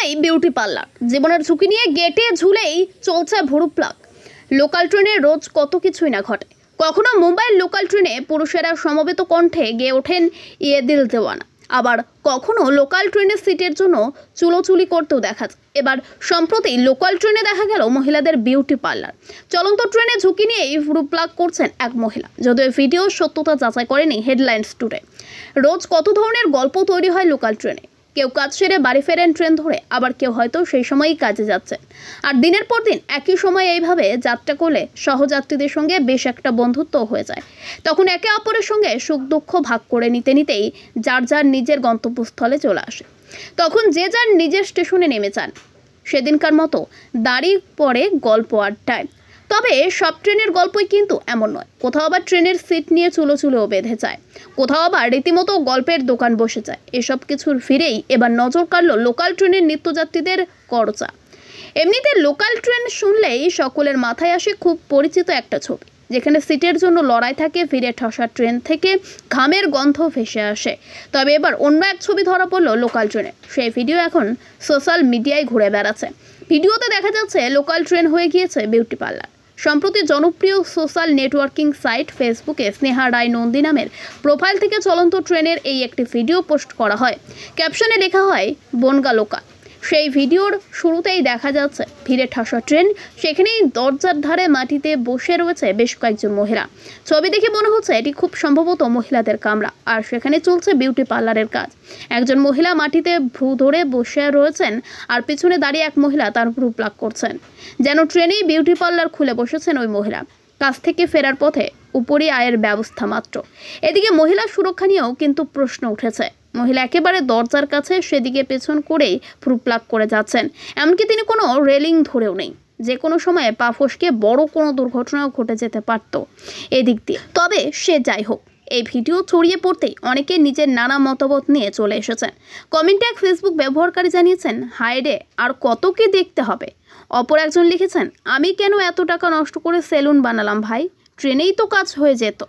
মানেই beauty parlour, জীবনের ঝুঁকি নিয়ে গেটে ঝুলেই চলছে ভুরু প্লাগ। লোকাল ট্রেনে রোজ কত কিছুই না ঘটে। কখনো মুম্বাইয়ের লোকাল ট্রেনে পুরুষেরা সমবেত কণ্ঠে গেয়ে ওঠেন ইয়ে দিল দেওয়ানা, আবার কখনো লোকাল ট্রেনের সিটের জন্য চুলোচুলি করতেও দেখা যায়। এবার সম্প্রতি লোকাল ট্রেনে দেখা গেল মহিলাদের বিউটি পার্লার। চলন্ত ট্রেনে ঝুঁকি নিয়েই ভুরু প্লাগ করছেন এক মহিলা, যদিও ভিডিওর সত্যতা যাচাই করেনি হেডলাইন্স টুডে। রোজ কত ধরনের গল্প তৈরি হয় লোকাল ট্রেনে। কেউ কাজ সেরে বাড়ি ফেরেন ট্রেন ধরে, আবার কেউ হয়তো সেই সময়ই কাজে যাচ্ছেন। আর দিনের পর দিন একই সময় এইভাবে যাত্রা করলে সহযাত্রীদের সঙ্গে বেশ একটা বন্ধুত্ব হয়ে যায়। তখন একে অপরের সঙ্গে সুখ দুঃখ ভাগ করে নিতেই যার যার নিজের গন্তব্যস্থলে চলে আসে। তখন যে যার নিজের স্টেশনে নেমে যান। সেদিনকার মতো দাঁড়িয়ে পড়ে গল্প আড্ডায়। তবে সব ট্রেনের গল্পই কিন্তু এমন নয়। কোথাও আবার ট্রেনের সিট নিয়ে চুলোও বেঁধে যায়, কোথাও আবার রীতিমতো গল্পের দোকান বসে যায়। এসব কিছুর ফিরেই এবার নজর কাড়ল লোকাল ট্রেনের নিত্যযাত্রীদের করচা। এমনিতে লোকাল ট্রেন শুনলেই সকলের মাথায় আসে খুব পরিচিত একটা ছবি, যেখানে সিটের জন্য লড়াই থাকে, ফিরে ঠসা ট্রেন থেকে ঘামের গন্ধ ভেসে আসে। তবে এবার অন্য এক ছবি ধরা পড়ল লোকাল ট্রেনে। সেই ভিডিও এখন সোশ্যাল মিডিয়ায় ঘুরে বেড়াচ্ছে। ভিডিওতে দেখা যাচ্ছে লোকাল ট্রেন হয়ে গিয়েছে বিউটি পার্লার। সম্প্রতি জনপ্রিয় সোশ্যাল নেটওয়ার্কিং সাইট ফেসবুকে স্নেহা রায় নন্দী নামের প্রোফাইল থেকে চলন্ত ট্রেনের এই একটি ভিডিও পোস্ট করা হয়। ক্যাপশনে লেখা হয় বনগা লোকাল। সেই ভিডিওর শুরুতেই দেখা যাচ্ছে ভিড়ে ঠাসা ট্রেন, সেখানেই দরজার ধারে মাটিতে বসে রয়েছে বেশ কয়েকজন মহিলা। ছবি দেখে মনে হচ্ছে এটি খুব সম্ভবত মহিলাদের কামরা, আর সেখানে চলছে বিউটি পার্লারের কাজ। একজন মহিলা মাটিতে ভ্রু ধরে বসে রয়েছেন, আর পিছনে দাঁড়িয়ে এক মহিলা তার ভ্রু প্লাগ করছেন। যেন ট্রেনেই বিউটি পার্লার খুলে বসেছেন ওই মহিলা। কাজ থেকে ফেরার পথে উপরই আয়ের ব্যবস্থা মাত্র। এদিকে মহিলা সুরক্ষা নিয়েও কিন্তু প্রশ্ন উঠেছে। মহিলা একেবারে দরজার কাছে, সেদিকে পেছন করেই ভ্রু প্লাগ করে যাচ্ছেন। এমনকি তিনি কোনো রেলিং ধরেও নেই। যে কোনো সময়ে পা ফসকে বড় কোনো দুর্ঘটনাও ঘটে যেতে পারত এদিক দিয়ে। তবে সে যাই হোক, এই ভিডিও ছড়িয়ে পড়তেই অনেকে নিজের নানা মতামত নিয়ে চলে এসেছেন। কমেন্টে এক ফেসবুক ব্যবহারকারী জানিয়েছেন, হায় রে, আর কত কি দেখতে হবে। অপর একজন লিখেছেন, আমি কেন এত টাকা নষ্ট করে সেলুন বানালাম ভাই, ট্রেনেই তো কাজ হয়ে যেত।